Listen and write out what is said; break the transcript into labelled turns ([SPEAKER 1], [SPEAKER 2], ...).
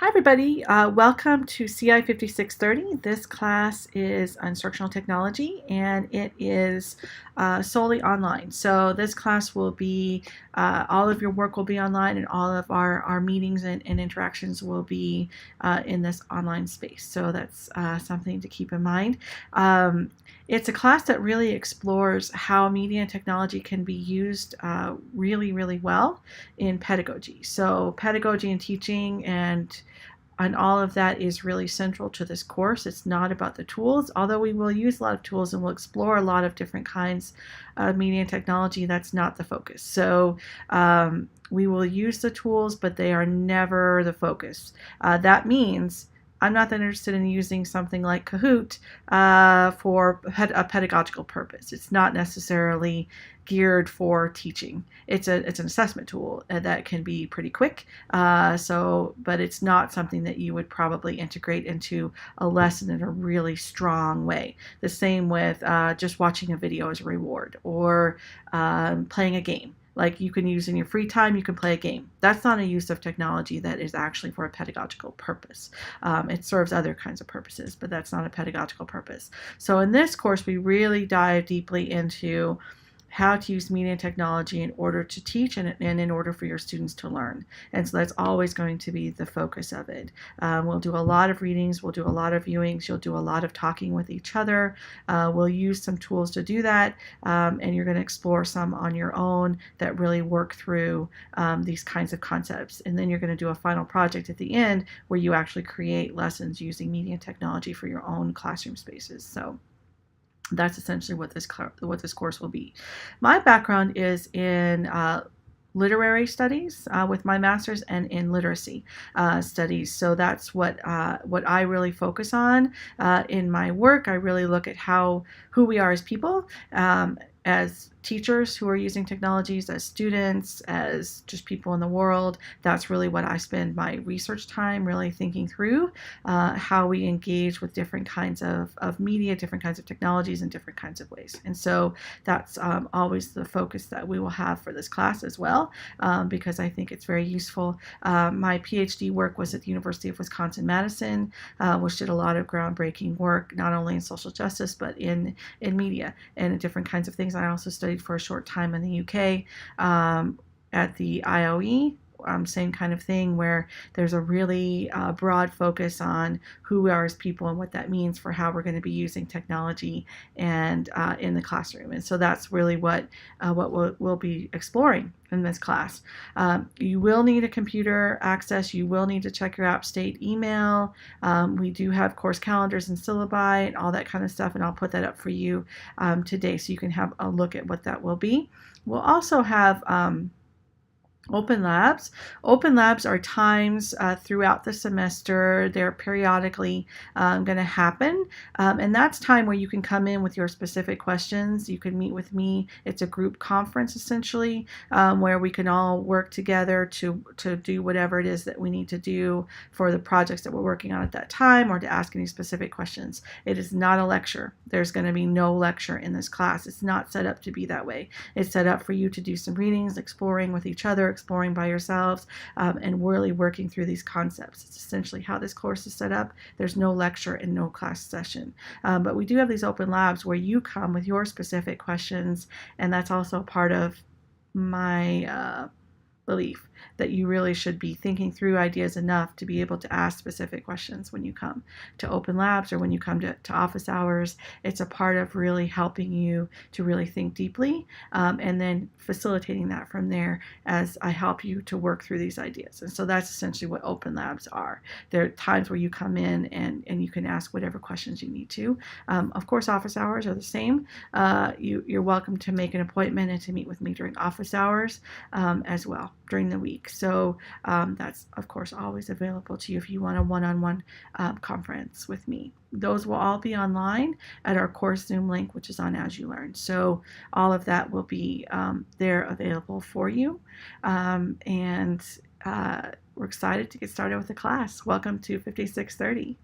[SPEAKER 1] Hi everybody, welcome to CI 5630. This class is Instructional Technology and it is solely online. So this class will be, all of your work will be online and all of our meetings and interactions will be in this online space. So that's something to keep in mind. It's a class that really explores how media and technology can be used really, really well in pedagogy. So pedagogy and teaching and all of that is really central to this course. It's not about the tools, although we will use a lot of tools and we'll explore a lot of different kinds of media and technology. That's not the focus. So we will use the tools, but they are never the focus. That means I'm not that interested in using something like Kahoot for a pedagogical purpose. It's not necessarily geared for teaching. It's an assessment tool that can be pretty quick. But it's not something that you would probably integrate into a lesson in a really strong way. The same with just watching a video as a reward or playing a game. Like you can use in your free time, you can play a game. That's not a use of technology that is actually for a pedagogical purpose. It serves other kinds of purposes, but that's not a pedagogical purpose. So in this course, we really dive deeply into how to use media and technology in order to teach and in order for your students to learn. And so that's always going to be the focus of it. We'll do a lot of readings, we'll do a lot of viewings, you'll do a lot of talking with each other. We'll use some tools to do that, and you're going to explore some on your own that really work through these kinds of concepts. And then you're going to do a final project at the end where you actually create lessons using media and technology for your own classroom spaces. So that's essentially what this course will be. My background is in literary studies with my master's and in literacy studies. So that's what I really focus on in my work. I really look at who we are as people, as teachers who are using technologies, as students, as just people in the world. That's really what I spend my research time really thinking through, how we engage with different kinds of media, different kinds of technologies in different kinds of ways. And so that's always the focus that we will have for this class as well, because I think it's very useful. My PhD work was at the University of Wisconsin-Madison, which did a lot of groundbreaking work, not only in social justice, but in media and in different kinds of things. I also studied for a short time in the UK at the IOE. Same kind of thing where there's a really broad focus on who we are as people and what that means for how we're going to be using technology and in the classroom. And so that's really what we'll be exploring in this class. You will need a computer access. You will need to check your app state email. We do have course calendars and syllabi and all that kind of stuff, and I'll put that up for you today so you can have a look at what that will be. We'll also have Open Labs. Open Labs are times throughout the semester. They're periodically going to happen. And that's time where you can come in with your specific questions. You can meet with me. It's a group conference, essentially, where we can all work together to do whatever it is that we need to do for the projects that we're working on at that time or to ask any specific questions. It is not a lecture. There's going to be no lecture in this class. It's not set up to be that way. It's set up for you to do some readings, exploring with each other, exploring by yourselves, and really working through these concepts. It's essentially how this course is set up. There's no lecture and no class session. But we do have these open labs where you come with your specific questions, and that's also part of my belief that you really should be thinking through ideas enough to be able to ask specific questions when you come to open labs or when you come to office hours. It's a part of really helping you to really think deeply, and then facilitating that from there as I help you to work through these ideas. And so that's essentially what open labs are. There are times where you come in and you can ask whatever questions you need to. Of course, office hours are the same. You're welcome to make an appointment and to meet with me during office hours as well during the week. So that's, of course, always available to you if you want a one-on-one conference with me. Those will all be online at our course Zoom link, which is on As You Learn. So all of that will be there available for you. And we're excited to get started with the class. Welcome to 5630.